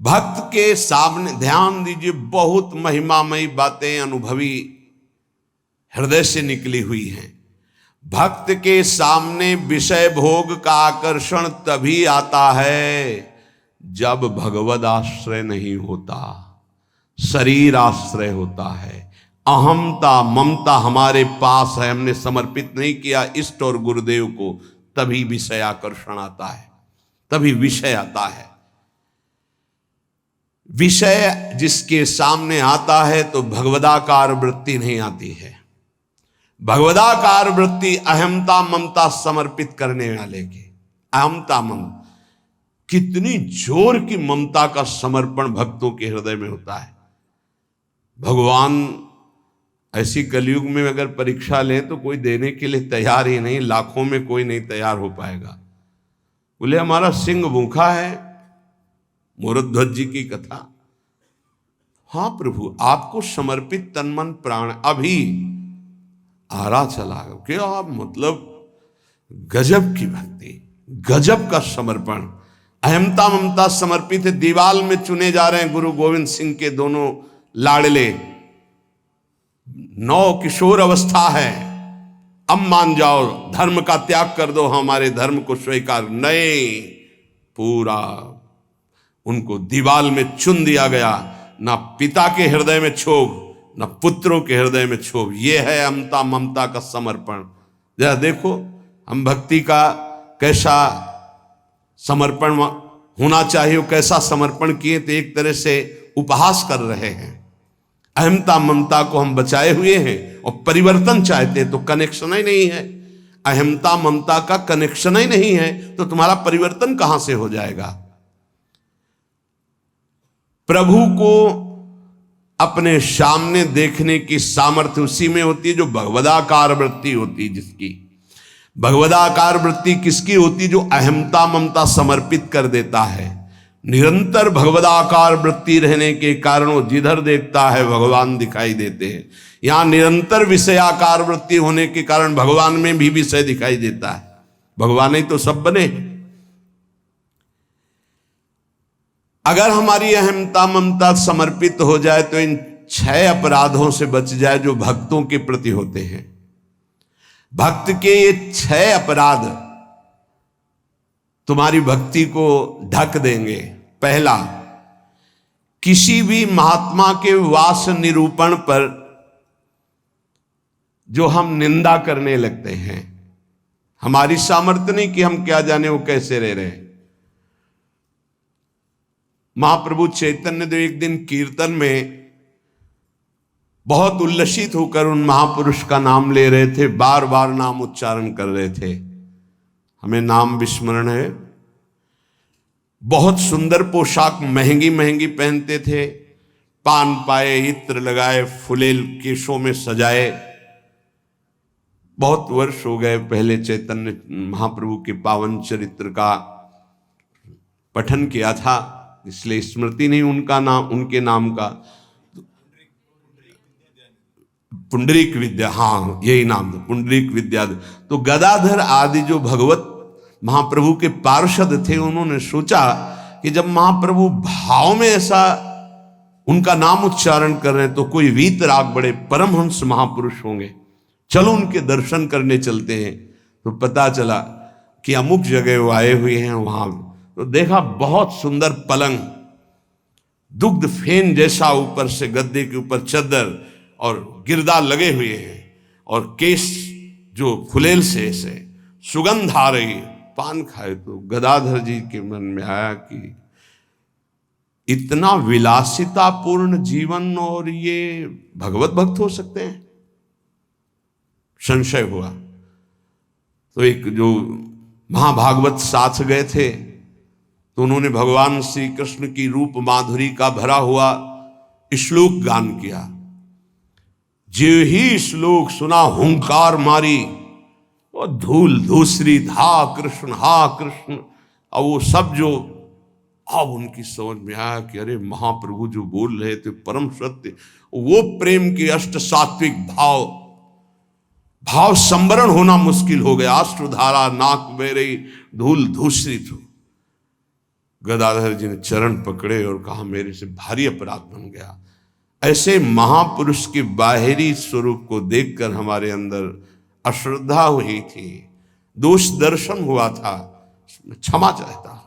भक्त के सामने ध्यान दीजिए, बहुत महिमामयी बातें अनुभवी हृदय से निकली हुई हैं। भक्त के सामने विषय भोग का आकर्षण तभी आता है जब भगवद आश्रय नहीं होता, शरीर आश्रय होता है। अहमता ममता हमारे पास है, हमने समर्पित नहीं किया इष्ट और गुरुदेव को, तभी विषय आकर्षण आता है, तभी विषय आता है। विषय जिसके सामने आता है तो भगवदाकार वृत्ति नहीं आती है। भगवदाकार वृत्ति अहमता ममता समर्पित करने वाले के, अहमता ममता, कितनी जोर की ममता का समर्पण भक्तों के हृदय में होता है। भगवान ऐसी कलयुग में अगर परीक्षा लें तो कोई देने के लिए तैयार ही नहीं, लाखों में कोई नहीं तैयार हो पाएगा। बोले हमारा सिंह भूखा है, मोरध्वज जी की कथा। हाँ प्रभु, आपको समर्पित तन मन प्राण, अभी आरा चला क्या, मतलब गजब की भक्ति, गजब का समर्पण, अहमता ममता समर्पित है। दीवाल में चुने जा रहे हैं गुरु गोविंद सिंह के दोनों लाडले, 9 किशोर अवस्था है, अब मान जाओ, धर्म का त्याग कर दो, हमारे धर्म को स्वीकार नहीं। पूरा उनको दीवाल में चुन दिया गया, ना पिता के हृदय में क्षोभ, न पुत्रों के हृदय में क्षोभ। यह है अहमता ममता का समर्पण। जरा देखो हम भक्ति का कैसा समर्पण होना चाहिए, कैसा समर्पण किए, तो एक तरह से उपहास कर रहे हैं। अहमता ममता को हम बचाए हुए हैं और परिवर्तन चाहते हैं तो कनेक्शन ही नहीं है। अहमता ममता का कनेक्शन ही नहीं है तो तुम्हारा परिवर्तन कहां से हो जाएगा। प्रभु को अपने सामने देखने की सामर्थ्य उसी में होती है जो भगवदाकार वृत्ति होती है। जिसकी भगवदाकार वृत्ति किसकी होती, जो अहमता ममता समर्पित कर देता है। निरंतर भगवदाकार वृत्ति रहने के कारण वो जिधर देखता है भगवान दिखाई देते हैं। यहां निरंतर विषयाकार वृत्ति होने के कारण भगवान में भी विषय दिखाई देता है। भगवान ही तो सब बने। अगर हमारी अहमता ममता समर्पित हो जाए तो इन 6 अपराधों से बच जाए जो भक्तों के प्रति होते हैं। भक्त के ये 6 अपराध तुम्हारी भक्ति को ढक देंगे। पहला, किसी भी महात्मा के वास निरूपण पर जो हम निंदा करने लगते हैं, हमारी सामर्थ्य नहीं कि हम क्या जाने वो कैसे रह रहे हैं। महाप्रभु चैतन्य देव एक दिन कीर्तन में बहुत उल्लसित होकर उन महापुरुष का नाम ले रहे थे, बार बार नाम उच्चारण कर रहे थे। हमें नाम विस्मरण है। बहुत सुंदर पोशाक महंगी महंगी पहनते थे, पान पाए, इत्र लगाए, फुलेल केशों में सजाए। बहुत वर्ष हो गए पहले चैतन्य महाप्रभु के पावन चरित्र का पठन किया था, इसलिए स्मृति नहीं उनका नाम, उनके नाम का। पुंडरीक विद्या, हाँ यही नाम था, पुंडरीक विद्या। तो गदाधर आदि जो भगवत महाप्रभु के पार्षद थे, उन्होंने सोचा कि जब महाप्रभु भाव में ऐसा उनका नाम उच्चारण कर रहे हैं तो कोई वीतराग बड़े परमहंस महापुरुष होंगे, चलो उनके दर्शन करने चलते हैं। तो पता चला कि अमुक जगह वो आए हुए हैं। वहां तो देखा बहुत सुंदर पलंग, दुग्ध फेन जैसा, ऊपर से गद्दे के ऊपर चद्दर और गिरदा लगे हुए हैं, और केश जो फुलेल से ऐसे सुगंध आ रही है। पान खाए तो गदाधर जी के मन में आया कि इतना विलासितापूर्ण जीवन और ये भगवत भक्त हो सकते हैं। संशय हुआ तो एक जो महाभागवत साथ गए थे तो उन्होंने भगवान श्री कृष्ण की रूप माधुरी का भरा हुआ श्लोक गान किया। जो ही श्लोक सुना हुंकार मारी और धूल धूसरी, हा कृष्ण हा कृष्ण। और वो सब जो अब उनकी समझ में आया कि अरे महाप्रभु जो बोल रहे थे परम सत्य, वो प्रेम के अष्ट सात्विक भाव संवरण होना मुश्किल हो गया। अश्रुधारा नाक बह रही, धूल धूसरित हो। गदाधर जी ने चरण पकड़े और कहा मेरे से भारी अपराध बन गया। ऐसे महापुरुष के बाहरी स्वरूप को देखकर हमारे अंदर अश्रद्धा हुई थी, दोष दर्शन हुआ था, क्षमा चाहता हूं।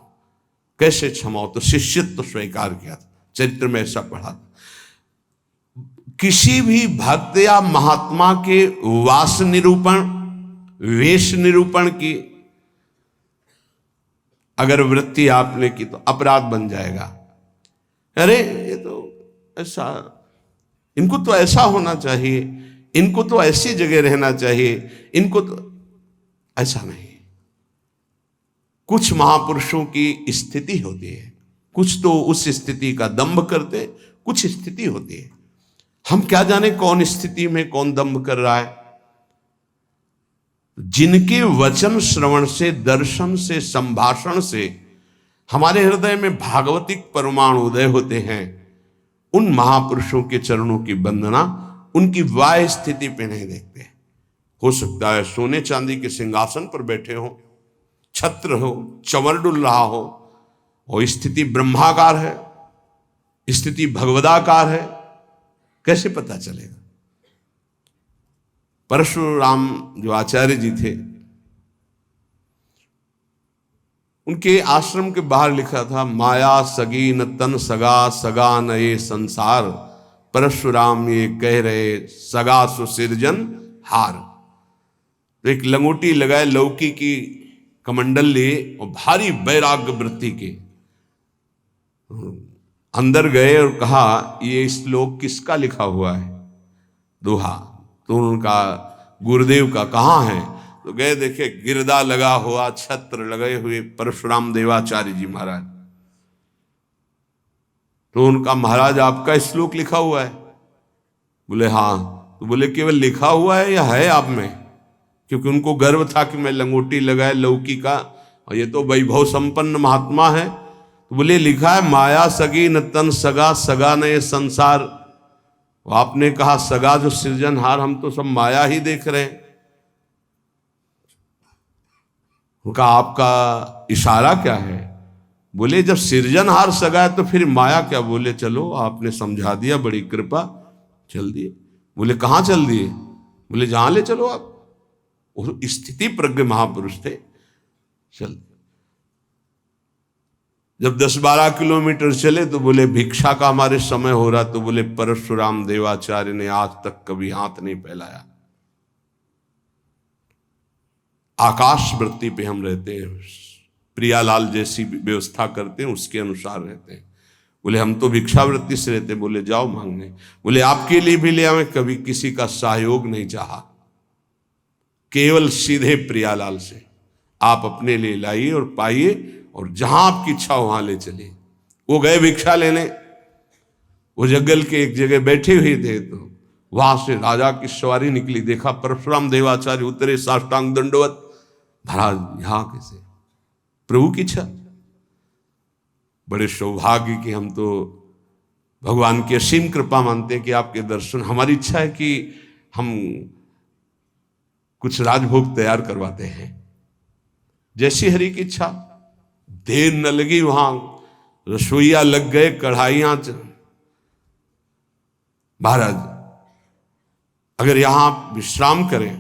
कैसे क्षमा हो? तो शिष्यत्व स्वीकार किया था, चरित्र में ऐसा पढ़ा था। किसी भी भक्त या महात्मा के वास निरूपण, वेश निरूपण की अगर वृत्ति आपने की तो अपराध बन जाएगा। अरे ये तो ऐसा, इनको तो ऐसा होना चाहिए, इनको तो ऐसी जगह रहना चाहिए, इनको तो ऐसा नहीं। कुछ महापुरुषों की स्थिति होती है, कुछ तो उस स्थिति का दंभ करते, कुछ स्थिति होती है। हम क्या जाने कौन स्थिति में कौन दंभ कर रहा है। जिनके वचन श्रवण से, दर्शन से, संभाषण से हमारे हृदय में भागवतिक परमाणु उदय होते हैं, उन महापुरुषों के चरणों की वंदना उनकी वाह स्थिति पे नहीं देखते। हो सकता है सोने चांदी के सिंहासन पर बैठे हो, छत्र हो, चंवर डुल रहा हो, और स्थिति ब्रह्माकार है, स्थिति भगवदाकार है, कैसे पता चलेगा? परशुराम जो आचार्य जी थे, उनके आश्रम के बाहर लिखा था, माया सगी न तन सगा, सगा न ये संसार, परशुराम ये कह रहे सगा सुसिरजन हार। तो एक लंगोटी लगाए, लौकी की कमंडल लिए और भारी वैराग्य वृत्ति के अंदर गए और कहा ये श्लोक किसका लिखा हुआ है? दोहा। तो उनका गुरुदेव का कहाँ है? तो गए, देखे गिरदा लगा हुआ, छत्र लगे हुए परशुराम देवाचार्य जी महाराज। तो उनका महाराज आपका श्लोक लिखा हुआ है? बोले हाँ। तो बोले केवल लिखा हुआ है या है आप में? क्योंकि उनको गर्व था कि मैं लंगोटी लगाए लौकी का, और ये तो वैभव संपन्न महात्मा है। तो बोले लिखा है माया सगी न तन सगा, सगा न ये संसार। आपने कहा सगा जो सृजनहार, हम तो सब माया ही देख रहे हैं। उनका आपका इशारा क्या है? बोले जब सृजनहार सगा है तो फिर माया क्या? बोले चलो आपने समझा दिया, बड़ी कृपा, चल दिए। बोले कहाँ चल दिए? बोले जहां ले चलो आप। वो स्थिति प्रज्ञ महापुरुष थे, चल। जब 10-12 किलोमीटर चले तो बोले भिक्षा का हमारे समय हो रहा। तो बोले परशुराम देवाचार्य ने आज तक कभी हाथ नहीं फैलाया। आकाश वृत्ति पे हम रहते हैं, प्रियालाल जैसी व्यवस्था करते हैं उसके अनुसार रहते हैं। बोले हम तो भिक्षा वृत्ति से रहते हैं। बोले जाओ मांगने। बोले आपके लिए भी ले आवे, कभी किसी का सहयोग नहीं चाहा, केवल सीधे प्रियालाल से आप अपने लिए लाइए और पाइए, और जहां आपकी इच्छा हो वहां ले चलिए। वो गए भिक्षा लेने, वो जंगल के एक जगह बैठे हुए थे, तो वहां से राजा की सवारी निकली। देखा परशुराम देवाचार्य उतरे, साष्टांग दंडवत। महाराज यहाँ कैसे? प्रभु की इच्छा। बड़े सौभाग्य की हम तो भगवान की असीम कृपा मानते हैं कि आपके दर्शन। हमारी इच्छा है कि हम कुछ राजभोग तैयार करवाते हैं, जैसी हरि की इच्छा। देर न लगी, वहां रसोईया लग गए, कढ़ाइयां। महाराज अगर यहां विश्राम करें,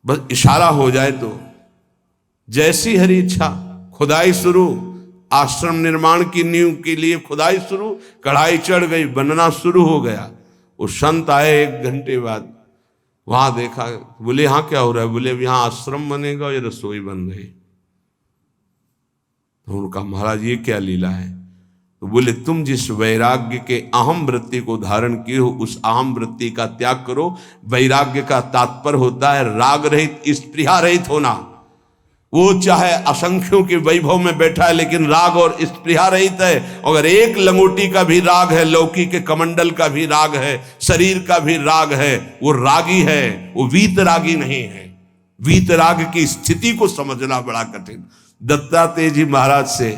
बस इशारा हो जाए तो जैसी हरि इच्छा। खुदाई शुरू, आश्रम निर्माण की नींव के लिए खुदाई शुरू, कढ़ाई चढ़ गई, बनना शुरू हो गया। वो संत आए 1 घंटे बाद, वहां देखा। बोले यहाँ क्या हो रहा है? बोले यहाँ आश्रम बनेगा, ये रसोई बन रही। तो उनका महाराज ये क्या लीला है? तो बोले तुम जिस वैराग्य के अहम वृत्ति को धारण किए हो, उस अहम वृत्ति का त्याग करो। वैराग्य का तात्पर्य होता है राग रहित, स्पृहा रहित होना। वो चाहे असंख्यों के वैभव में बैठा है, लेकिन राग और स्पृहा रहित है। अगर एक लंगोटी का भी राग है, लौकी के कमंडल का भी राग है, शरीर का भी राग है, वो रागी है, वो वीतरागी नहीं है। वीतराग की स्थिति को समझना बड़ा कठिन। दत्तात्रेय जी महाराज से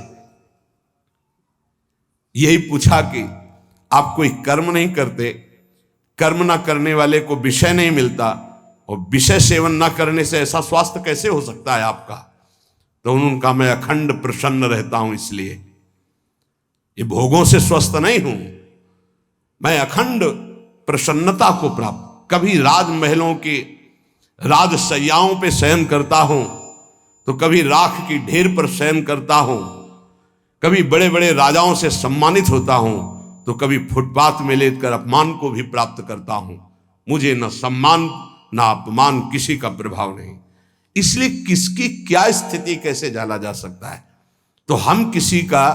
यही पूछा कि आप कोई कर्म नहीं करते, कर्म ना करने वाले को विषय नहीं मिलता, और विषय सेवन ना करने से ऐसा स्वास्थ्य कैसे हो सकता है आपका? तो उनका मैं अखंड प्रसन्न रहता हूं, इसलिए ये भोगों से स्वस्थ नहीं हूं, मैं अखंड प्रसन्नता को प्राप्त। कभी राजमहलों के राजशैयाओं पे शयन करता हूं, तो कभी राख की ढेर पर शयन करता हूं, कभी बड़े बड़े राजाओं से सम्मानित होता हूं, तो कभी फुटपाथ में लेटकर अपमान को भी प्राप्त करता हूं। मुझे न सम्मान न अपमान किसी का प्रभाव नहीं। इसलिए किसकी क्या स्थिति कैसे जाना जा सकता है। तो हम किसी का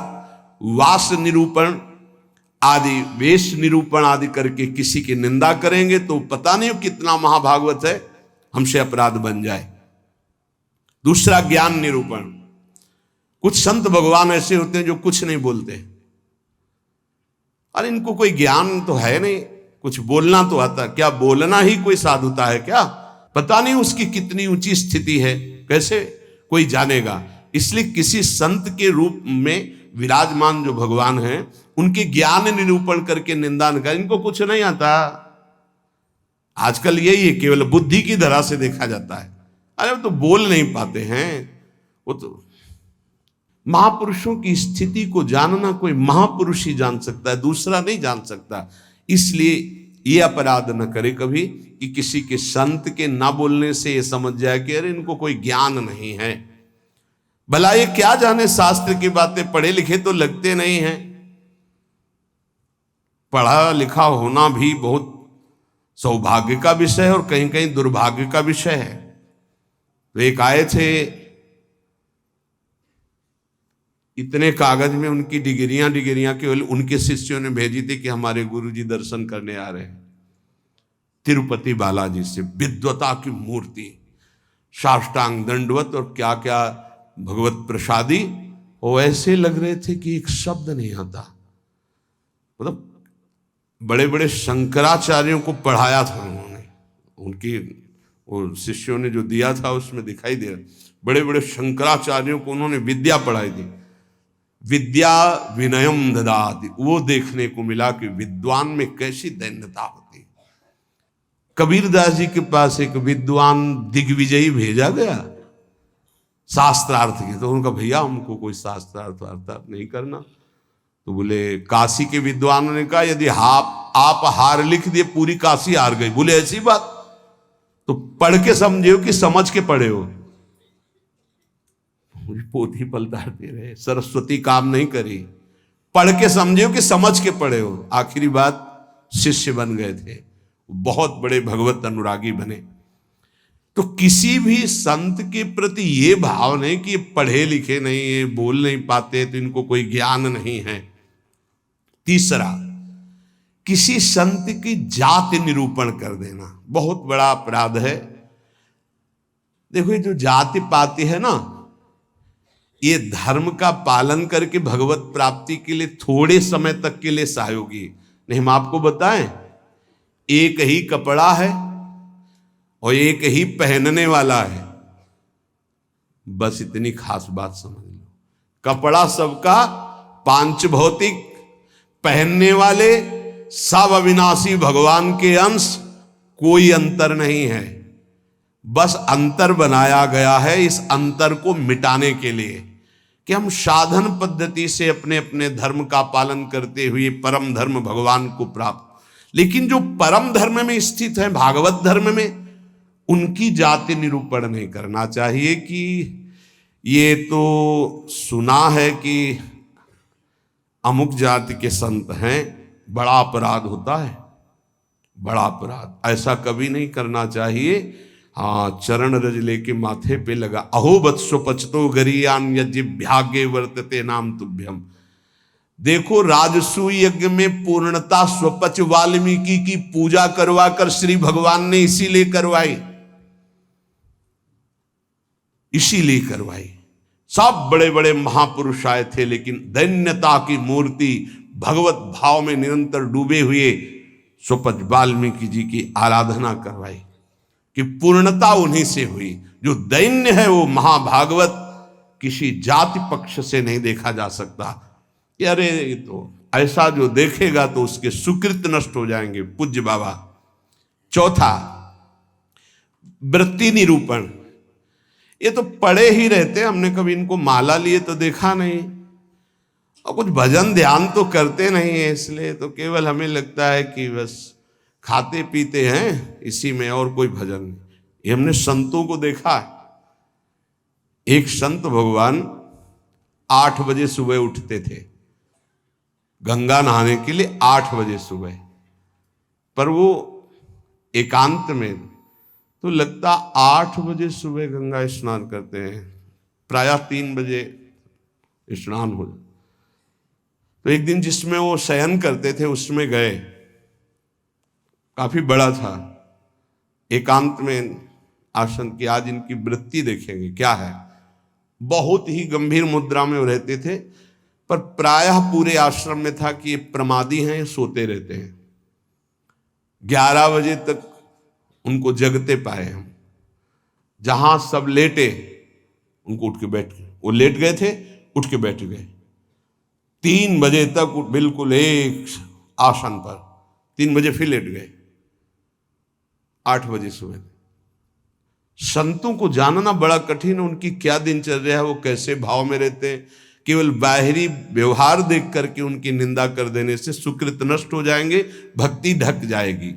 वास निरूपण आदि, वेश निरूपण आदि करके किसी की निंदा करेंगे तो पता नहीं कितना महाभागवत है, हमसे अपराध बन जाए। दूसरा ज्ञान निरूपण। कुछ संत भगवान ऐसे होते हैं जो कुछ नहीं बोलते, अरे इनको कोई ज्ञान तो है नहीं, कुछ बोलना तो आता, क्या बोलना ही कोई साधुता है क्या? पता नहीं उसकी कितनी ऊंची स्थिति है, कैसे कोई जानेगा। इसलिए किसी संत के रूप में विराजमान जो भगवान हैं, उनके ज्ञान निरूपण करके निंदा न कर, इनको कुछ नहीं आता। आजकल यही है, केवल बुद्धि की धरा से देखा जाता है। अरे वो तो बोल नहीं पाते हैं। वो तो महापुरुषों की स्थिति को जानना कोई महापुरुष ही जान सकता है, दूसरा नहीं जान सकता। इसलिए ये अपराध न करे कभी कि किसी के संत के ना बोलने से ये समझ जाए कि अरे इनको कोई ज्ञान नहीं है। भला ये क्या जाने, शास्त्र की बातें पढ़े लिखे तो लगते नहीं हैं। पढ़ा लिखा होना भी बहुत सौभाग्य का विषय है और कहीं कहीं दुर्भाग्य का विषय है। तो एक आए थे, इतने कागज में उनकी डिग्रियां केवल उनके शिष्यों ने भेजी थी कि हमारे गुरुजी दर्शन करने आ रहे हैं। तिरुपति बालाजी से विद्वता की मूर्ति, साष्टांग दंडवत और क्या क्या भगवत प्रसादी, वो ऐसे लग रहे थे कि एक शब्द नहीं आता। मतलब बड़े बड़े शंकराचार्यों को पढ़ाया था उन्होंने, उनकी वो शिष्यों ने जो दिया था उसमें दिखाई दे रहा, बड़े बड़े शंकराचार्यों को उन्होंने विद्या पढ़ाई थी। विद्या विनयम ददाति, वो देखने को मिला कि विद्वान में कैसी दैन्यता होती है। कबीरदास जी के पास एक विद्वान दिग्विजयी भेजा गया शास्त्रार्थ के, तो उनका भैया हमको कोई शास्त्रार्थ नहीं करना। तो बोले काशी के विद्वानों ने कहा यदि आप हार लिख दिए पूरी काशी हार गई। बोले ऐसी बात, तो पढ़ के समझे हो कि समझ के पढ़े हो? पोथी पलटाते रहे, सरस्वती काम नहीं करी। पढ़ के समझे हो कि समझ के पढ़े हो? आखिरी बात शिष्य बन गए थे, बहुत बड़े भगवत अनुरागी बने। तो किसी भी संत के प्रति ये भाव नहीं कि ये पढ़े लिखे नहीं है, बोल नहीं पाते, तो इनको कोई ज्ञान नहीं है। तीसरा, किसी संत की जाति निरूपण कर देना बहुत बड़ा अपराध है। देखो ये जो जाति पाति है ना, ये धर्म का पालन करके भगवत प्राप्ति के लिए थोड़े समय तक के लिए सहयोगी नहीं। हम आपको बताएं, एक ही कपड़ा है और एक ही पहनने वाला है, बस इतनी खास बात समझ लो। कपड़ा सबका पांच भौतिक, पहनने वाले सब अविनाशी भगवान के अंश, कोई अंतर नहीं है। बस अंतर बनाया गया है इस अंतर को मिटाने के लिए कि हम साधन पद्धति से अपने अपने धर्म का पालन करते हुए परम धर्म भगवान को प्राप्त, लेकिन जो परम धर्म में स्थित है, भागवत धर्म में, उनकी जाति निरूपण नहीं करना चाहिए कि ये तो सुना है कि अमुक जाति के संत हैं, बड़ा अपराध होता है, बड़ा अपराध। ऐसा कभी नहीं करना चाहिए। हाँ, चरण रज लेके माथे पे लगा, अहो वत्सो पचतो गरीयान यज्ञभ्यागे वर्तते नाम तुभ्यम। देखो राजसूय यज्ञ में पूर्णता स्वपच वाल्मीकि की पूजा करवा कर श्री भगवान ने इसीलिए करवाई, इसीलिए करवाई। सब बड़े बड़े महापुरुष आए थे, लेकिन दैन्यता की मूर्ति भगवत भाव में निरंतर डूबे हुए स्वपच वाल्मीकि जी की आराधना करवाई कि पूर्णता उन्हीं से हुई। जो दैन्य है वो महाभागवत किसी जाति पक्ष से नहीं देखा जा सकता कि अरे तो ऐसा जो देखेगा तो उसके सुकृत नष्ट हो जाएंगे। पूज्य बाबा। चौथा, वृत्ति निरूपण। ये तो पढ़े ही रहते, हमने कभी इनको माला लिए तो देखा नहीं। और कुछ भजन ध्यान तो करते नहीं है, इसलिए तो केवल हमें लगता है कि बस खाते पीते हैं इसी में, और कोई भजन नहीं। ये हमने संतों को देखा है। एक संत भगवान 8 बजे सुबह उठते थे गंगा नहाने के लिए, 8 बजे सुबह। पर वो एकांत में तो लगता 8 बजे सुबह गंगा स्नान करते हैं, प्रायः 3 बजे स्नान हो जाता। तो एक दिन जिसमें वो शयन करते थे उसमें गए, काफी बड़ा था, एकांत में आसन की। आज इनकी वृत्ति देखेंगे क्या है। बहुत ही गंभीर मुद्रा में वो रहते थे, पर प्रायः पूरे आश्रम में था कि ये प्रमादी हैं, ये सोते रहते हैं। 11 बजे तक उनको जगते पाए हम। जहां सब लेटे उनको उठ के बैठ गए, वो लेट गए थे उठ के बैठ गए। 3 बजे तक बिल्कुल एक आसन पर, 3 बजे फिर लेट गए, 8 बजे सुबह। संतों को जानना बड़ा कठिन है, उनकी क्या दिनचर्या है, वो कैसे भाव में रहते हैं। केवल बाहरी व्यवहार देख करके उनकी निंदा कर देने से सुकृत नष्ट हो जाएंगे, भक्ति ढक जाएगी।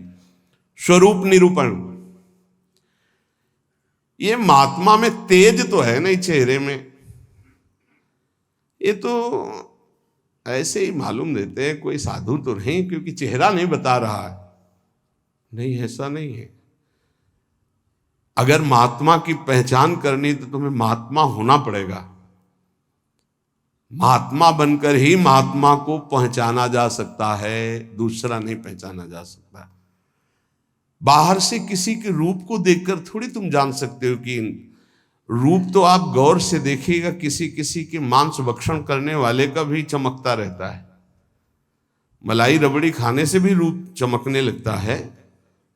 स्वरूप निरूपण, ये महात्मा में तेज तो है नहीं चेहरे में, ये तो ऐसे ही मालूम देते हैं कोई साधु तो नहीं, क्योंकि चेहरा नहीं बता रहा है। नहीं, ऐसा नहीं है। अगर महात्मा की पहचान करनी तो तुम्हें महात्मा होना पड़ेगा। महात्मा बनकर ही महात्मा को पहचाना जा सकता है, दूसरा नहीं पहचाना जा सकता। बाहर से किसी के रूप को देखकर थोड़ी तुम जान सकते हो कि रूप तो आप गौर से देखिएगा, किसी किसी के मांस भक्षण करने वाले का भी चमकता रहता है। मलाई रबड़ी खाने से भी रूप चमकने लगता है,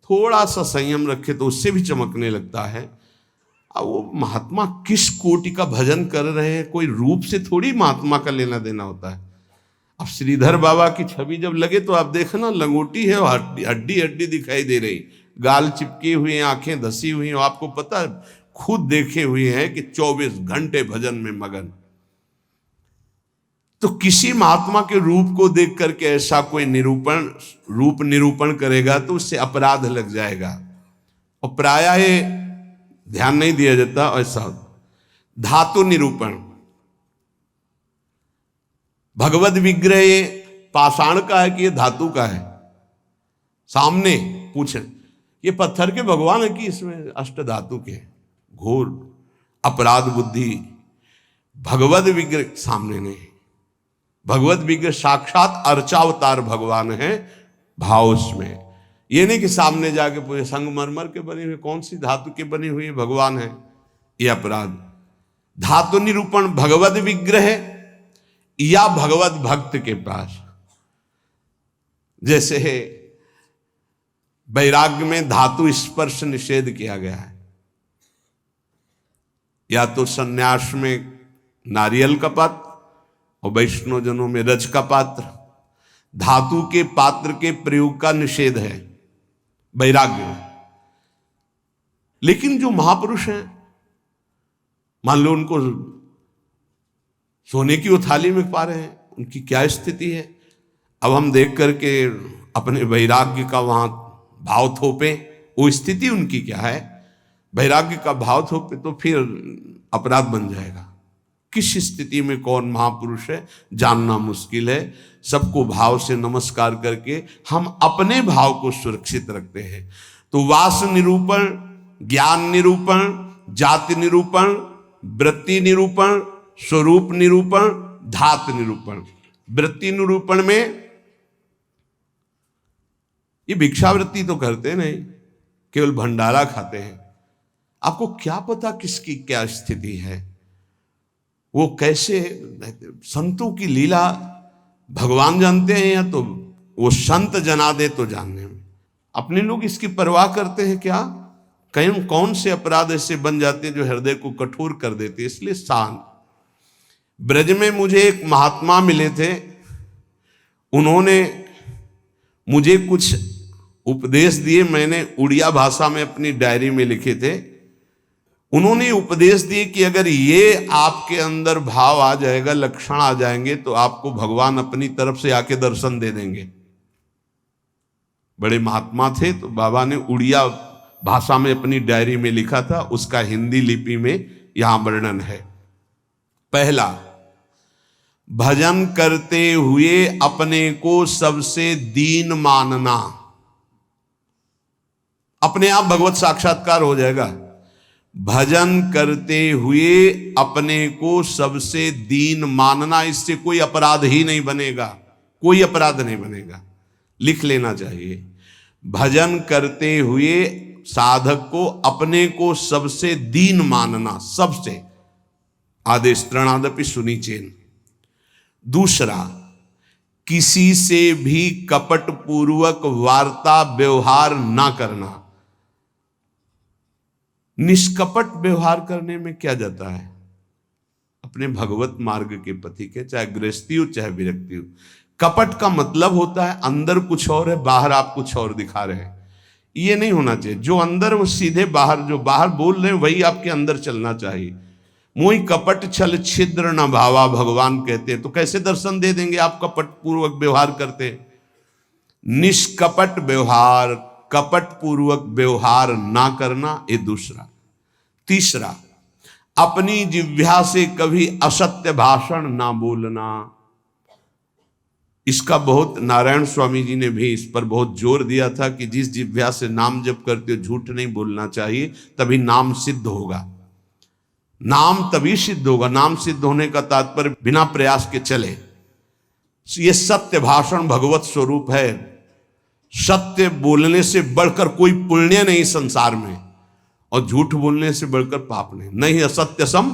थोड़ा सा संयम रखे तो उससे भी चमकने लगता है। अब वो महात्मा किस कोटि का भजन कर रहे हैं, कोई रूप से थोड़ी महात्मा का लेना देना होता है। अब श्रीधर बाबा की छवि जब लगे तो आप देखना लंगोटी है, हड्डी हड्डी दिखाई दे रही, गाल चिपकी हुई है, आंखें धसी हुई हैं। आपको पता है, खुद देखे हुए हैं कि 24 घंटे भजन में मगन। तो किसी महात्मा के रूप को देख करके ऐसा कोई रूप निरूपण करेगा तो उससे अपराध लग जाएगा, और प्रायः ये ध्यान नहीं दिया जाता। ऐसा धातु निरूपण, भगवत विग्रह ये पाषाण का है कि ये धातु का है। सामने पूछे ये पत्थर के भगवान है कि इसमें अष्ट धातु के, घोर अपराध बुद्धि। भगवत विग्रह सामने नहीं, भगवत विग्रह साक्षात अर्चावतार भगवान है भाव उसमें। ये नहीं कि सामने जाके पूरे संगमरमर के बने हुए, कौन सी धातु के बनी हुई भगवान है, ये अपराध। धातु निरूपण भगवत विग्रह या भगवत भक्त के पास। जैसे वैराग्य में धातु स्पर्श निषेध किया गया है, या तो सन्यास में नारियल का पात्र और वैष्णव जनों में रज का पात्र। धातु के पात्र के प्रयोग का निषेध है वैराग्य में। लेकिन जो महापुरुष हैं, मान लो उनको सोने की वो थाली में पा रहे हैं, उनकी क्या स्थिति है। अब हम देख करके अपने वैराग्य का वहां भाव थोपे, वो स्थिति उनकी क्या है। वैराग्य का भाव थोपे तो फिर अपराध बन जाएगा। किस स्थिति में कौन महापुरुष है जानना मुश्किल है। सबको भाव से नमस्कार करके हम अपने भाव को सुरक्षित रखते हैं। तो वास निरूपण, ज्ञान निरूपण, जाति निरूपण, वृत्ति निरूपण, स्वरूप निरूपण, धात निरूपण। वृत्ति निरूपण में ये भिक्षावृत्ति तो करते नहीं, केवल भंडारा खाते हैं। आपको क्या पता किसकी क्या स्थिति है, वो कैसे। संतों की लीला भगवान जानते हैं, या तो वो संत जना दे तो जानने में। अपने लोग इसकी परवाह करते हैं क्या। कहीं कौन से अपराध ऐसे बन जाते हैं जो हृदय को कठोर कर देते। इसलिए शांत। ब्रज में मुझे एक महात्मा मिले थे, उन्होंने मुझे कुछ उपदेश दिए, मैंने उड़िया भाषा में अपनी डायरी में लिखे थे। उन्होंने उपदेश दिए कि अगर ये आपके अंदर भाव आ जाएगा, लक्षण आ जाएंगे, तो आपको भगवान अपनी तरफ से आके दर्शन दे देंगे। बड़े महात्मा थे, तो बाबा ने उड़िया भाषा में अपनी डायरी में लिखा था, उसका हिंदी लिपि में यहां वर्णन है। पहला, भजन करते हुए अपने को सबसे दीन मानना। अपने आप भगवत साक्षात्कार हो जाएगा। भजन करते हुए अपने को सबसे दीन मानना, इससे कोई अपराध ही नहीं बनेगा, कोई अपराध नहीं बनेगा, लिख लेना चाहिए। भजन करते हुए साधक को अपने को सबसे दीन मानना, सबसे आदेश त्रणादपि सुनिचेन। दूसरा, किसी से भी कपट पूर्वक वार्ता व्यवहार ना करना। निष्कपट व्यवहार करने में क्या जाता है? अपने भगवत मार्ग के पथि के, चाहे गृहस्थी हो चाहे विरक्ति हो। कपट का मतलब होता है अंदर कुछ और है, बाहर आप कुछ और दिखा रहे हैं। ये नहीं होना चाहिए। जो अंदर वो सीधे बाहर, जो बाहर बोल रहे हैं वही आपके अंदर चलना चाहिए। मोहि कपट छल छिद्र न भावा, भगवान कहते हैं। तो कैसे दर्शन दे देंगे आप कपट पूर्वक व्यवहार करते? निष्कपट व्यवहार, कपट पूर्वक व्यवहार ना करना, ये दूसरा। तीसरा, अपनी जिह्वा से कभी असत्य भाषण ना बोलना। इसका बहुत नारायण स्वामी जी ने भी इस पर बहुत जोर दिया था कि जिस जिह्वा से नाम जप करते हो झूठ नहीं बोलना चाहिए, तभी नाम सिद्ध होगा। नाम तभी सिद्ध होगा। नाम सिद्ध होने का तात्पर्य बिना प्रयास के चले। ये सत्य भाषण भगवत स्वरूप है। सत्य बोलने से बढ़कर कोई पुण्य नहीं संसार में, और झूठ बोलने से बढ़कर पाप नहीं। नहीं असत्य सम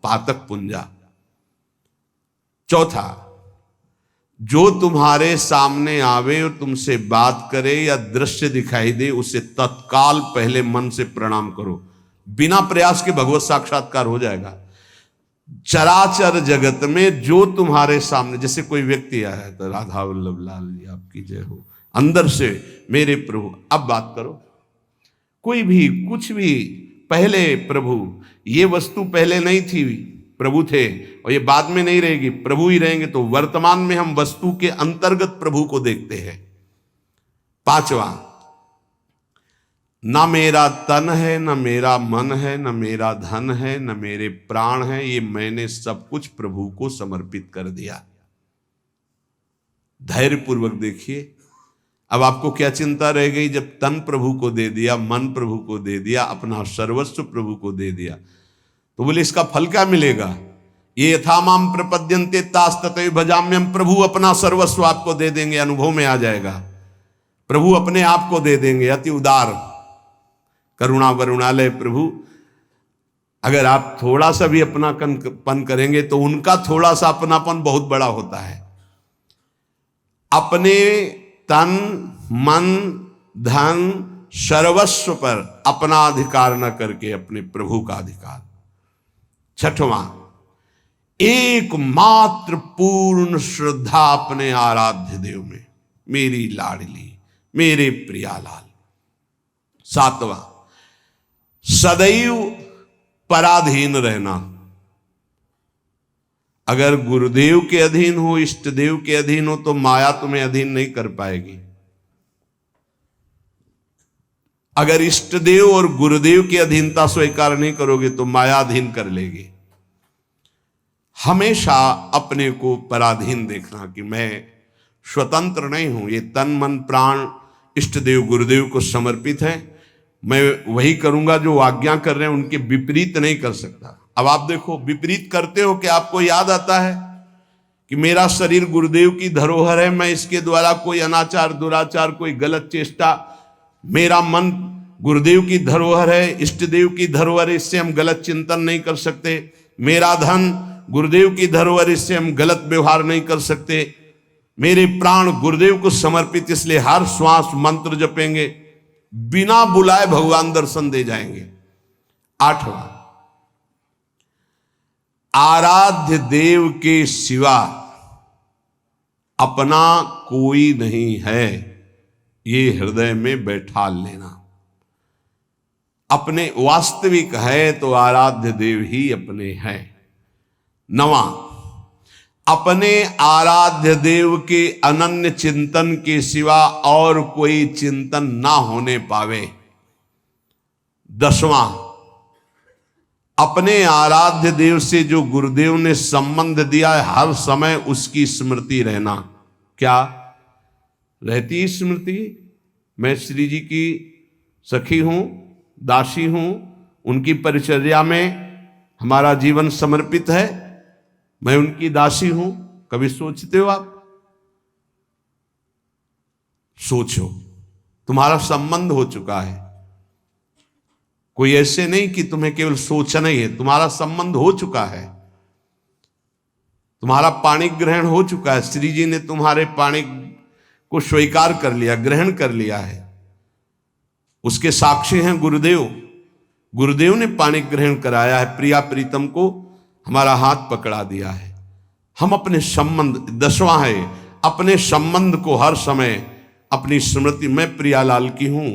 पातक पुंजा। चौथा, जो तुम्हारे सामने आवे और तुमसे बात करे या दृश्य दिखाई दे, उसे तत्काल पहले मन से प्रणाम करो। बिना प्रयास के भगवत साक्षात्कार हो जाएगा। चराचर जगत में जो तुम्हारे सामने, जैसे कोई व्यक्ति आया है तो राधा वल्लभ लाल जी आपकी जय हो, अंदर से मेरे प्रभु, अब बात करो। कोई भी कुछ भी, पहले प्रभु, ये वस्तु पहले नहीं थी, प्रभु थे, और ये बाद में नहीं रहेगी, प्रभु ही रहेंगे। तो वर्तमान में हम वस्तु के अंतर्गत प्रभु को देखते हैं। पांचवा, ना मेरा तन है, न मेरा मन है, न मेरा धन है, न मेरे प्राण है, ये मैंने सब कुछ प्रभु को समर्पित कर दिया। धैर्य पूर्वक देखिए। अब आपको क्या चिंता रह गई? जब तन प्रभु को दे दिया, मन प्रभु को दे दिया, अपना सर्वस्व प्रभु को दे दिया, तो बोले इसका फल क्या मिलेगा? ये यथा माम प्रपद्यन्ते तास तथैव भजाम्यहम्। प्रभु अपना सर्वस्व आपको दे देंगे, अनुभव में आ जाएगा। प्रभु अपने आप को दे देंगे। अति उदार, करुणा वरुणालय प्रभु। अगर आप थोड़ा सा भी अपनापन करेंगे तो उनका थोड़ा सा अपनापन बहुत बड़ा होता है। अपने तन मन धन सर्वस्व पर अपना अधिकार न करके अपने प्रभु का अधिकार। छठवां, एकमात्र पूर्ण श्रद्धा अपने आराध्य देव में, मेरी लाडली, मेरे प्रियालाल। सातवां, सदैव पराधीन रहना। अगर गुरुदेव के अधीन हो, इष्ट देव के अधीन हो, तो माया तुम्हें अधीन नहीं कर पाएगी। अगर इष्ट देव और गुरुदेव की अधीनता स्वीकार नहीं करोगे तो माया अधीन कर लेगी। हमेशा अपने को पराधीन देखना कि मैं स्वतंत्र नहीं हूं। ये तन मन प्राण इष्ट देव गुरुदेव को समर्पित है। मैं वही करूंगा जो आज्ञा कर रहे हैं, उनके विपरीत नहीं कर सकता। अब आप देखो, विपरीत करते हो कि आपको याद आता है कि मेरा शरीर गुरुदेव की धरोहर है, मैं इसके द्वारा कोई अनाचार दुराचार कोई गलत चेष्टा, मेरा मन गुरुदेव की धरोहर है, इष्ट देव की धरोहर है, इससे हम गलत चिंतन नहीं कर सकते। मेरा धन गुरुदेव की धरोहर, इससे हम गलत व्यवहार नहीं कर सकते। मेरे प्राण गुरुदेव को समर्पित, इसलिए हर श्वास मंत्र जपेंगे, बिना बुलाए भगवान दर्शन दे जाएंगे। आठवां, आराध्य देव के सिवा अपना कोई नहीं है, ये हृदय में बैठा लेना। अपने वास्तविक है तो आराध्य देव ही अपने हैं। नवा, अपने आराध्य देव के अनन्य चिंतन के सिवा और कोई चिंतन ना होने पावे। 10वां, अपने आराध्य देव से जो गुरुदेव ने संबंध दिया है हर समय उसकी स्मृति रहना। क्या रहती स्मृति? मैं श्री जी की सखी हूं, दासी हूं, उनकी परिचर्या में हमारा जीवन समर्पित है, मैं उनकी दासी हूं। कभी सोचते हो आप? सोचो, तुम्हारा संबंध हो चुका है। कोई ऐसे नहीं कि तुम्हें केवल सोचना ही है, तुम्हारा संबंध हो चुका है, तुम्हारा पाणी ग्रहण हो चुका है। श्री जी ने तुम्हारे पाणी को स्वीकार कर लिया, ग्रहण कर लिया है। उसके साक्षी हैं गुरुदेव। गुरुदेव ने पाणी ग्रहण कराया है, प्रिया प्रीतम को हमारा हाथ पकड़ा दिया है। हम अपने संबंध, 10वां है, अपने संबंध को हर समय अपनी स्मृति, मैं प्रियालाल की हूं,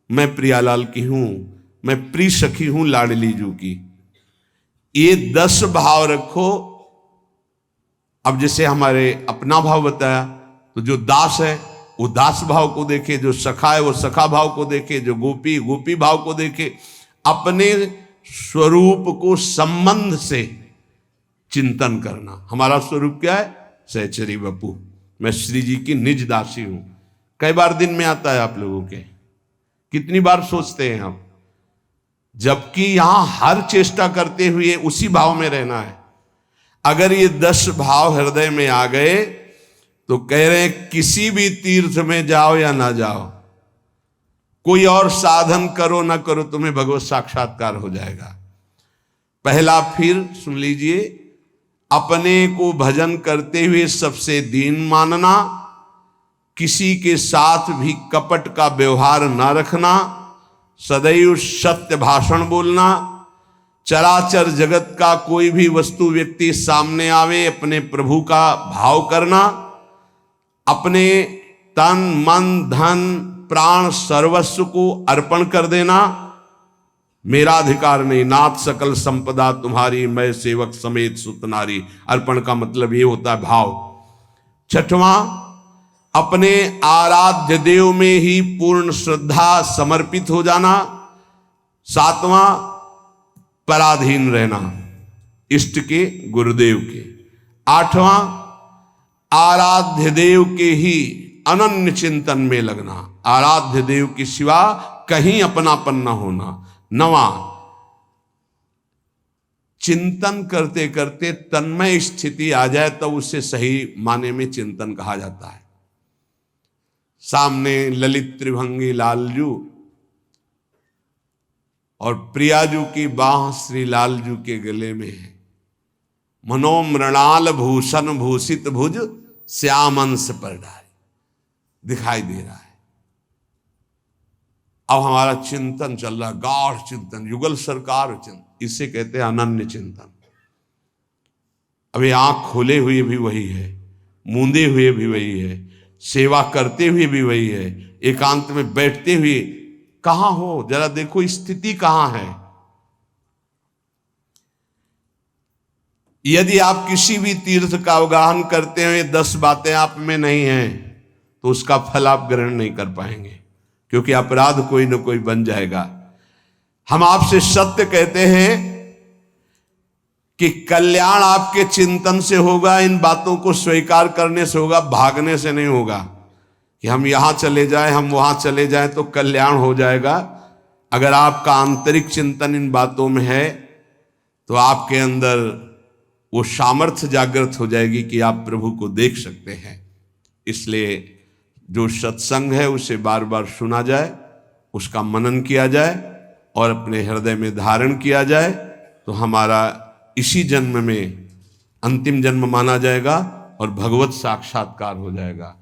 मैं प्रियालाल की हूं, मैं प्रिय सखी हूं लाडली जू की। ये 10 भाव रखो। अब जैसे हमारे अपना भाव बताया, तो जो दास है वो दास भाव को देखे, जो सखा है वो सखा भाव को देखे, जो गोपी गोपी भाव को देखे। अपने स्वरूप को संबंध से चिंतन करना। हमारा स्वरूप क्या है? सहचरी बपू, मैं श्री जी की निज दासी हूं। कई बार दिन में आता है आप लोगों के? कितनी बार सोचते हैं आप? जबकि यहां हर चेष्टा करते हुए उसी भाव में रहना है। अगर ये 10 भाव हृदय में आ गए तो कह रहे हैं किसी भी तीर्थ में जाओ या ना जाओ, कोई और साधन करो ना करो, तुम्हें भगवत साक्षात्कार हो जाएगा। पहला फिर सुन लीजिए, अपने को भजन करते हुए सबसे दीन मानना, किसी के साथ भी कपट का व्यवहार ना रखना, सदैव सत्य भाषण बोलना, चराचर जगत का कोई भी वस्तु व्यक्ति सामने आवे अपने प्रभु का भाव करना, अपने तन मन धन प्राण सर्वस्व को अर्पण कर देना। मेरा अधिकार नहीं, नाथ सकल संपदा तुम्हारी, मैं सेवक समेत सुत नारी। अर्पण का मतलब ये होता है भाव। 6वां, अपने आराध्य देव में ही पूर्ण श्रद्धा समर्पित हो जाना। 7वां, पराधीन रहना इष्ट के, गुरुदेव के। 8वां, आराध्य देव के ही अनन्य चिंतन में लगना, आराध्य देव के सिवा कहीं अपनापन न होना। 9वां, चिंतन करते करते तन्मय स्थिति आ जाए तो उसे सही माने में चिंतन कहा जाता है। सामने ललित त्रिभंगी लालजू और प्रियाजू की बाह श्री लालजू के गले में है। मनोमृणाल भूषण भूषित भुज श्यामंश पर डाली दिखाई दे रहा है। अब हमारा चिंतन चल रहा है, गाढ़ चिंतन, युगल सरकार चिंतन, इसे कहते हैं अनन्य चिंतन। अभी आंख खोले हुए भी वही है, मूंदे हुए भी वही है, सेवा करते हुए भी वही है, एकांत में बैठते हुए कहां हो, जरा देखो स्थिति कहां है। यदि आप किसी भी तीर्थ का अवगाहन करते हुए 10 बातें आप में नहीं हैं तो उसका फल आप ग्रहण नहीं कर पाएंगे, क्योंकि अपराध कोई न कोई बन जाएगा। हम आपसे सत्य कहते हैं कि कल्याण आपके चिंतन से होगा, इन बातों को स्वीकार करने से होगा, भागने से नहीं होगा कि हम यहां चले जाएं, हम वहां चले जाएं तो कल्याण हो जाएगा। अगर आपका आंतरिक चिंतन इन बातों में है तो आपके अंदर वो सामर्थ्य जागृत हो जाएगी कि आप प्रभु को देख सकते हैं। इसलिए जो सत्संग है उसे बार बार सुना जाए, उसका मनन किया जाए और अपने हृदय में धारण किया जाए, तो हमारा इसी जन्म में अंतिम जन्म माना जाएगा और भगवत साक्षात्कार हो जाएगा।